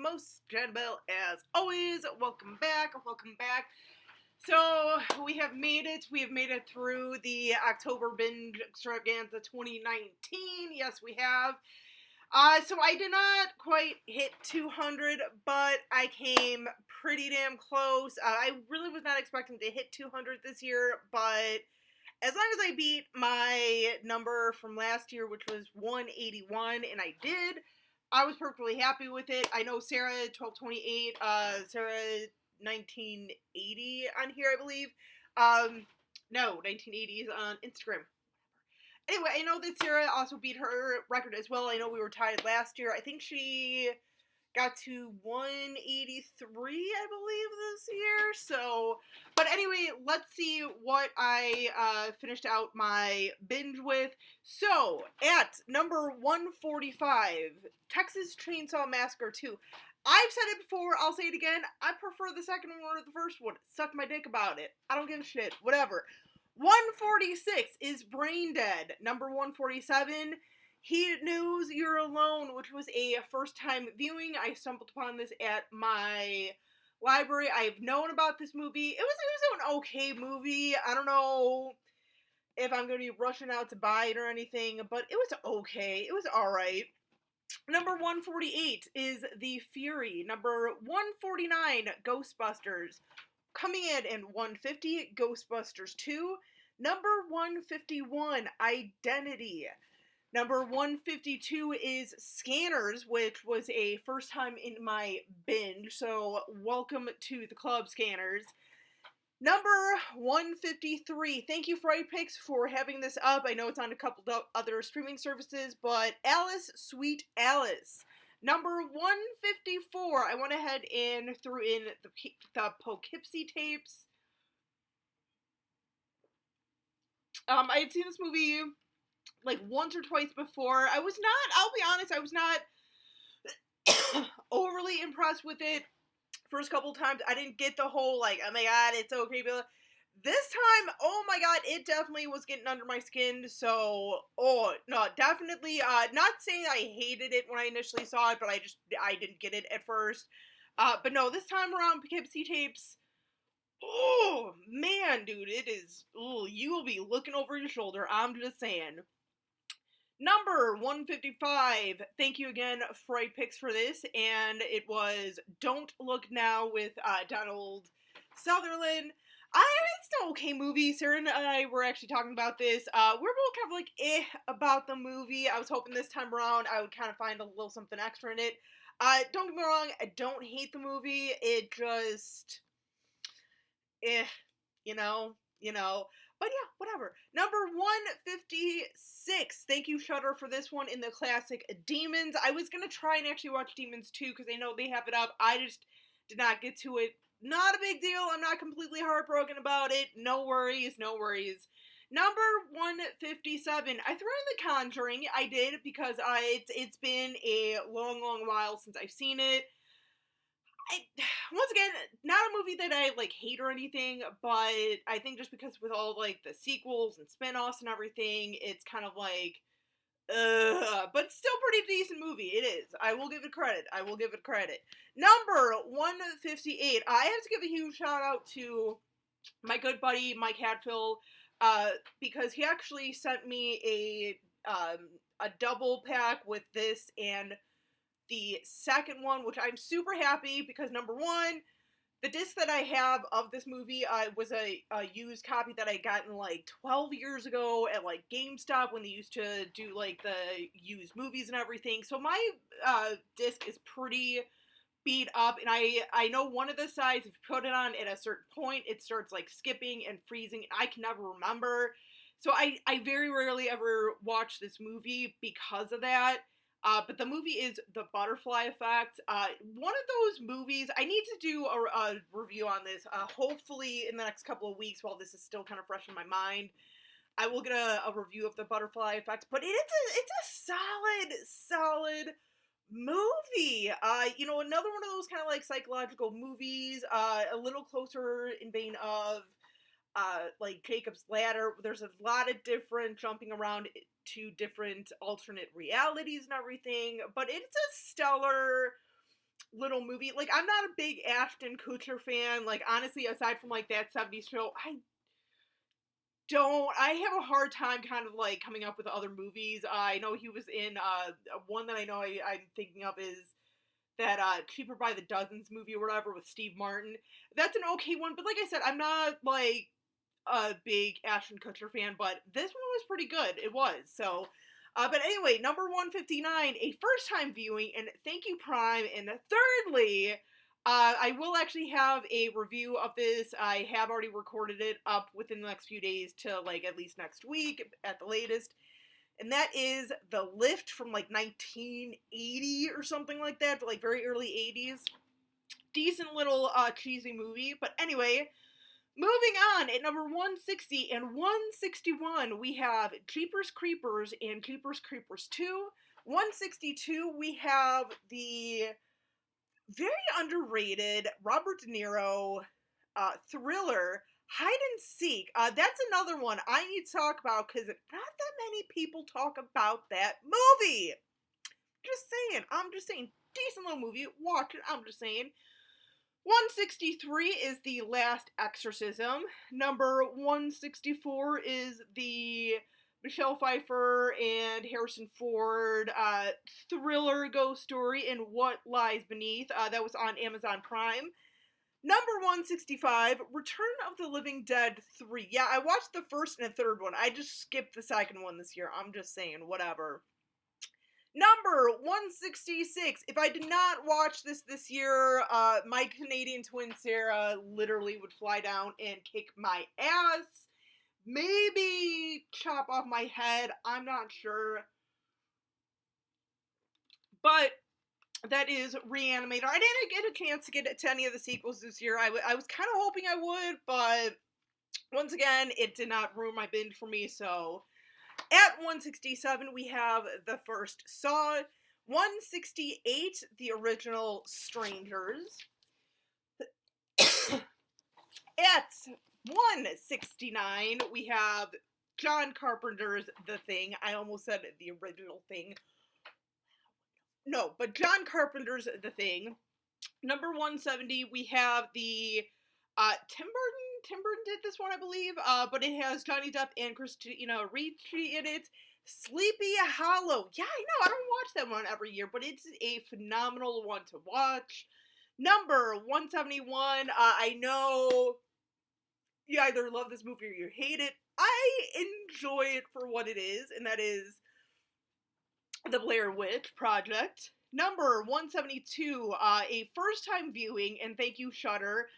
the most, Janabelle, as always. Welcome back. So, we have made it. We have made it through the October Binge Extravaganza 2019. Yes, we have. So I did not quite hit 200, but I came pretty damn close. I really was not expecting to hit 200 this year, but as long as I beat my number from last year, which was 181, and I did, I was perfectly happy with it. I know Sarah 1228, Sarah 1980 on here, I believe. No, 1980s on Instagram. Anyway, I know that Sarah also beat her record as well. I know we were tied last year. I think she got to 183, I believe, this year. So, but anyway, let's see what I finished out my binge with. So, at number 145, Texas Chainsaw Massacre 2. I've said it before, I'll say it again. I prefer the second one or the first one. Suck my dick about it. I don't give a shit. Whatever. 146 is Brain Dead. Number 147, He Knows You're Alone, which was a first-time viewing. I stumbled upon this at my library. I've known about this movie. It was an okay movie. I don't know if I'm going to be rushing out to buy it or anything, but it was okay. It was alright. Number 148 is The Fury. Number 149, Ghostbusters. Coming in 150, Ghostbusters 2. Number 151, Identity. Number 152 is Scanners, which was a first time in my binge, so welcome to the club, Scanners. Number 153, thank you, Fright Picks, for having this up. I know it's on a couple of other streaming services, but Alice, Sweet Alice. Number 154, I went ahead and threw in the Poughkeepsie tapes. I had seen this movie like once or twice before. I'll be honest, I was not overly impressed with it. First couple times, I didn't get the whole, like, oh my god, it's okay, but this time, oh my god, it definitely was getting under my skin, so, no, definitely, not saying I hated it when I initially saw it, but I didn't get it at first, but no, this time around, Poughkeepsie tapes, oh, man, dude, it is, you will be looking over your shoulder, I'm just saying. Number 155, thank you again, Fright Picks, for this, and it was Don't Look Now with Donald Sutherland. It's an okay movie. Sarah and I were actually talking about this. We're both kind of like, about the movie. I was hoping this time around I would kind of find a little something extra in it. Don't get me wrong, I don't hate the movie. It just, you know. But yeah, whatever. Number 156. Thank you, Shudder, for this one in the classic Demons. I was going to try and actually watch Demons 2 because I know they have it up. I just did not get to it. Not a big deal. I'm not completely heartbroken about it. No worries. Number 157. I threw in The Conjuring. I did because it's been a long, long while since I've seen it. Once again, not a movie that I, like, hate or anything, but I think just because with all, like, the sequels and spin-offs and everything, it's kind of like, but still pretty decent movie, it is. I will give it credit. Number 158, I have to give a huge shout out to my good buddy, Mike Hadfield, because he actually sent me a double pack with this and the second one, which I'm super happy because, number one, the disc that I have of this movie was a used copy that I gotten like 12 years ago at like GameStop when they used to do like the used movies and everything. So my disc is pretty beat up, and I know one of the sides, if you put it on at a certain point, it starts like skipping and freezing, and I can never remember. So I very rarely ever watch this movie because of that. But the movie is The Butterfly Effect. One of those movies, I need to do a review on this, hopefully in the next couple of weeks while this is still kind of fresh in my mind. I will get a review of The Butterfly Effect, but it's a solid movie. Another one of those kind of like psychological movies, a little closer in vein of like Jacob's Ladder. There's a lot of different jumping around to different alternate realities and everything, but it's a stellar little movie. Like, I'm not a big Ashton Kutcher fan. Like, honestly, aside from, like, that 70s show, I have a hard time kind of, like, coming up with other movies. I know he was in, one that I know I'm thinking of is that, Cheaper by the Dozens movie or whatever with Steve Martin. That's an okay one, but like I said, I'm not, like, a big Ashton Kutcher fan, but this one was pretty good. It was, so... but anyway, number 159, a first-time viewing, and thank you, Prime. And thirdly, I will actually have a review of this. I have already recorded it up within the next few days to, like, at least next week, at the latest. And that is The Lift from, like, 1980 or something like that, like, very early 80s. Decent little, cheesy movie. But anyway... Moving on, at number 160 and 161, we have Jeepers Creepers and Jeepers Creepers 2. 162, we have the very underrated Robert De Niro thriller, Hide and Seek. That's another one I need to talk about because not that many people talk about that movie. I'm just saying. Decent little movie. Watch it. I'm just saying. 163 is The Last Exorcism. Number 164 is the Michelle Pfeiffer and Harrison Ford thriller ghost story and What Lies Beneath. That was on Amazon Prime. Number 165, Return of the Living Dead 3. Yeah, I watched the first and the third one. I just skipped the second one this year. I'm just saying, whatever. Number 166. If I did not watch this year, my Canadian twin Sarah literally would fly down and kick my ass. Maybe chop off my head. I'm not sure. But that is Reanimator. I didn't get a chance to get to any of the sequels this year. I was kind of hoping I would, but once again, it did not ruin my binge for me, so... At 167, we have the first Saw. 168, the original Strangers. At 169, we have John Carpenter's The Thing. I almost said the original Thing. No, but John Carpenter's The Thing. Number 170, we have the Tim Burton. Tim Burton did this one, I believe, but it has Johnny Depp and Christina Ricci in it. Sleepy Hollow. Yeah, I know, I don't watch that one every year, but it's a phenomenal one to watch. Number 171, I know you either love this movie or you hate it. I enjoy it for what it is, and that is The Blair Witch Project. Number 172, a first-time viewing, and thank you, Shudder,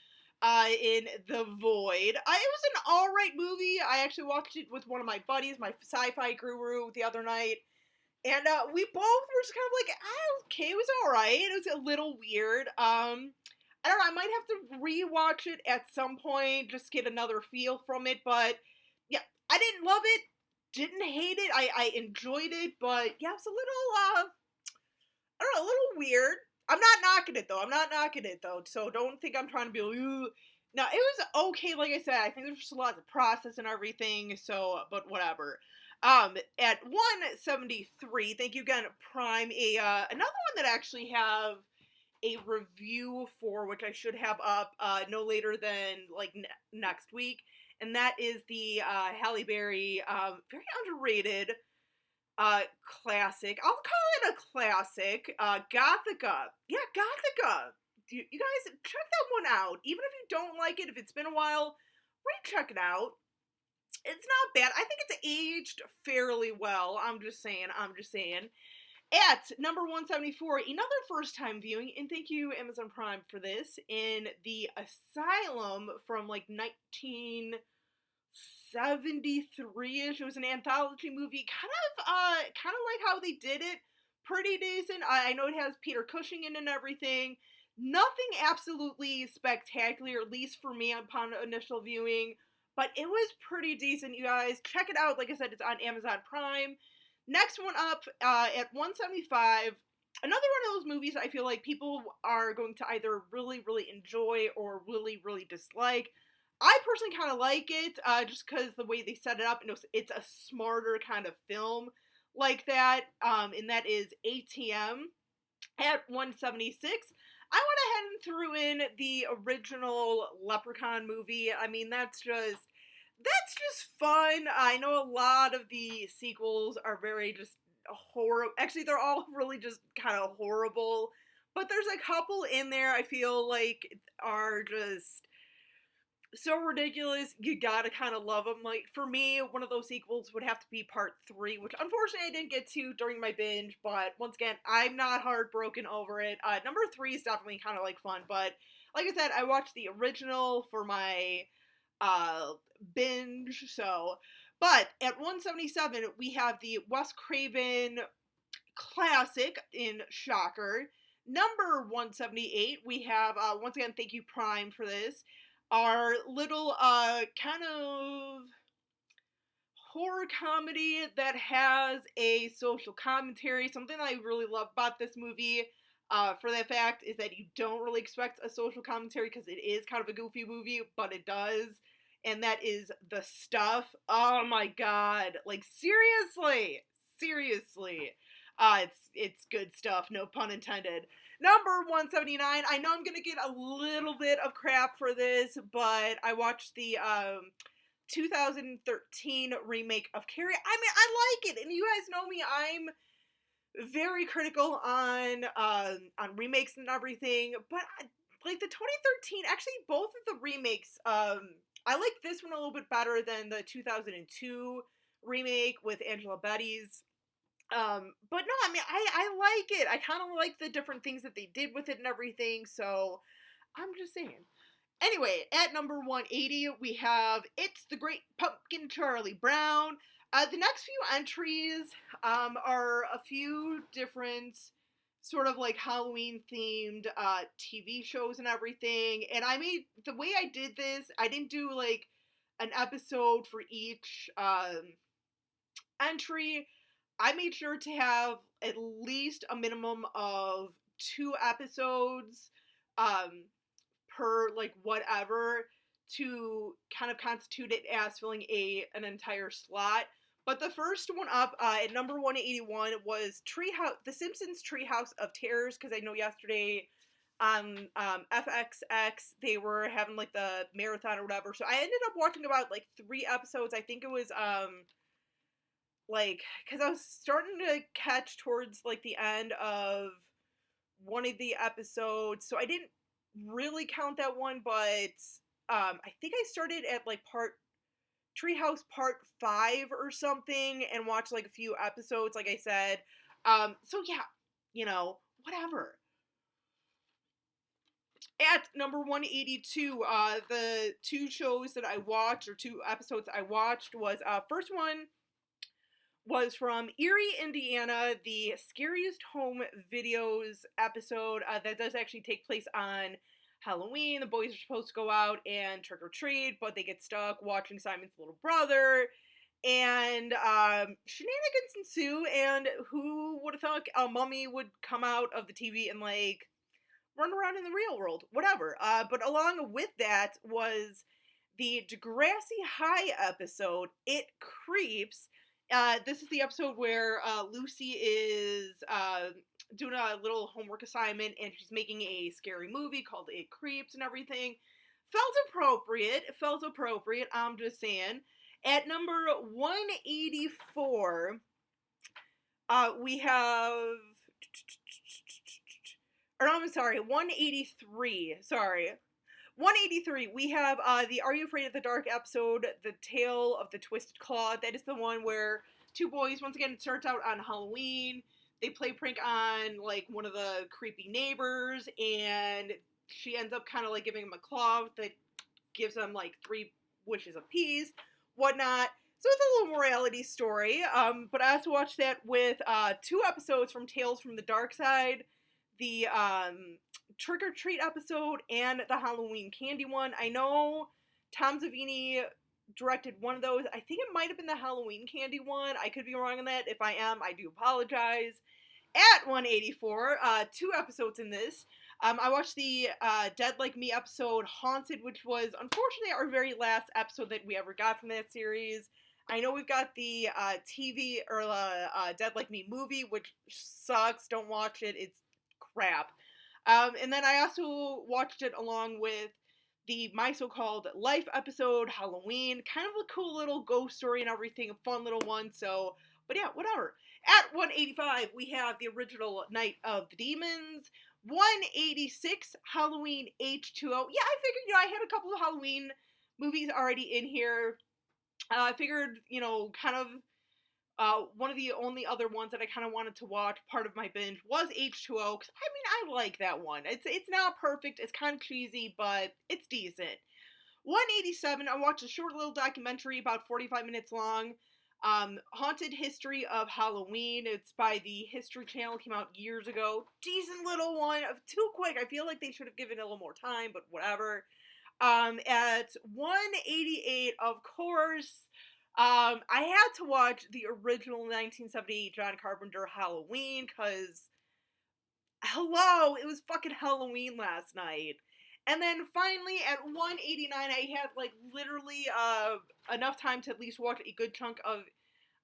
in The Void. It was an alright movie. I actually watched it with one of my buddies, my sci-fi guru, the other night. And we both were just kind of like, okay, it was alright. It was a little weird. I don't know, I might have to rewatch it at some point, just get another feel from it. But, yeah, I didn't love it, didn't hate it. I enjoyed it, but, yeah, it was a little, I don't know, a little weird. I'm not knocking it, though, so don't think I'm trying to be like, ooh. No, it was okay, like I said. I think there's just a lot of process and everything, so, but whatever. At 173, thank you again, Prime, another one that I actually have a review for, which I should have up, no later than, like, next week, and that is the, Halle Berry, very underrated, classic. I'll call it a classic. Gothica. Yeah, Gothica. You guys, check that one out. Even if you don't like it, if it's been a while, check it out. It's not bad. I think it's aged fairly well. I'm just saying. At number 174, another first-time viewing, and thank you, Amazon Prime, for this, in The Asylum from, like, 1973-ish. It was an anthology movie, kind of like how they did it. Pretty decent. I know it has Peter Cushing in and everything. Nothing absolutely spectacular, at least for me upon initial viewing, but it was pretty decent, you guys. Check it out. Like I said, it's on Amazon Prime. Next one up, at 175, another one of those movies I feel like people are going to either really, really enjoy or really, really dislike. I personally kind of like it, just because the way they set it up, it's a smarter kind of film like that, and that is ATM. At 176, I went ahead and threw in the original Leprechaun movie. I mean, that's just fun. I know a lot of the sequels are very just horrible. Actually, they're all really just kind of horrible. But there's a couple in there I feel like are just so ridiculous. You gotta kind of love them. Like, for me, one of those sequels would have to be part 3, which unfortunately I didn't get to during my binge. But once again, I'm not heartbroken over it. Number 3 is definitely kind of like fun. But like I said, I watched the original for my binge. So, but at 177, we have the Wes Craven classic in Shocker. Number 178, we have, once again, thank you Prime for this, our little, kind of horror comedy that has a social commentary. Something that I really love about this movie, for that fact, is that you don't really expect a social commentary because it is kind of a goofy movie, but it does. And that is The Stuff. Oh my god. Like, seriously. It's good stuff, no pun intended. Number 179, I know I'm gonna get a little bit of crap for this, but I watched the 2013 remake of Carrie. I mean, I like it, and you guys know me, I'm very critical on remakes and everything, but like the 2013, actually both of the remakes, I like this one a little bit better than the 2002 remake with Angela Betty's. But no, I mean, I like it. I kind of like the different things that they did with it and everything, so I'm just saying. Anyway, at number 180, we have It's the Great Pumpkin Charlie Brown. The next few entries are a few different sort of like Halloween-themed TV shows and everything, and I made, the way I did this, I didn't do like an episode for each entry. I made sure to have at least a minimum of 2 episodes per like whatever to kind of constitute it as filling an entire slot. But the first one up at number 181 was The Simpsons Treehouse of Terrors, because I know yesterday on FXX they were having like the marathon or whatever. So I ended up watching about like 3 episodes. I think it was like, because I was starting to catch towards like the end of one of the episodes, so I didn't really count that one, but I think I started at like Treehouse part 5 or something and watched like a few episodes, like I said. So yeah, you know, whatever. At number 182, the 2 shows that I watched, or 2 episodes I watched, was first one was from Erie, Indiana, the Scariest Home Videos episode that does actually take place on Halloween. The boys are supposed to go out and trick or treat, but they get stuck watching Simon's little brother, and shenanigans ensue, and who would have thought a mummy would come out of the TV and like run around in the real world, whatever. But along with that was the Degrassi High episode, It Creeps. This is the episode where Lucy is doing a little homework assignment, and she's making a scary movie called It Creeps and everything. Felt appropriate, I'm just saying. At number 184, we have... Or I'm sorry, 183, 183, we have the Are You Afraid of the Dark episode, The Tale of the Twisted Claw. That is the one where 2 boys, once again, it starts out on Halloween. They play prank on, like, one of the creepy neighbors, and she ends up kind of, like, giving him a claw that gives them, like, 3 wishes apiece, whatnot. So it's a little morality story, but I also watched that with 2 episodes from Tales from the Dark Side, the Trick or Treat episode, and the Halloween Candy one. I know Tom Savini directed one of those. I think it might have been the Halloween Candy one. I could be wrong on that. If I am, I do apologize. At 184, 2 episodes in this. I watched the Dead Like Me episode, Haunted, which was unfortunately our very last episode that we ever got from that series. I know we've got the TV, or Dead Like Me movie, which sucks. Don't watch it. It's crap. And then I also watched it along with the My So-Called Life episode, Halloween. Kind of a cool little ghost story and everything, a fun little one. So, but yeah, whatever. At 185, we have the original Night of the Demons. 186, Halloween H2O. Yeah, I figured, I had a couple of Halloween movies already in here. I figured, kind of one of the only other ones that I kind of wanted to watch, part of my binge, was H2O, because, I like that one. It's not perfect, it's kind of cheesy, but it's decent. 187, I watched a short little documentary, about 45 minutes long, Haunted History of Halloween. It's by the History Channel, came out years ago. Decent little one, too quick, I feel like they should have given it a little more time, but whatever. At 188, of course, I had to watch the original 1978 John Carpenter Halloween, because, hello, it was fucking Halloween last night. And then finally, at 189, I had, literally, enough time to at least watch a good chunk of,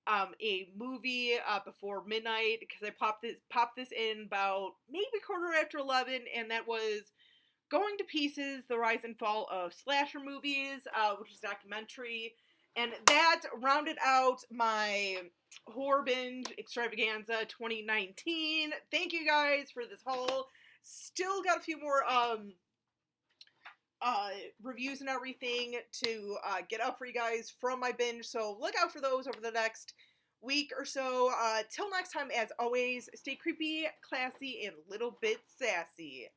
a movie, before midnight, because I popped this in about maybe 11:15, and that was Going to Pieces, The Rise and Fall of Slasher Movies, which is a documentary. And that rounded out my horror binge extravaganza 2019. Thank you guys for this haul. Still got a few more reviews and everything to get up for you guys from my binge, so look out for those over the next week or so. Till next time, as always, stay creepy, classy, and a little bit sassy.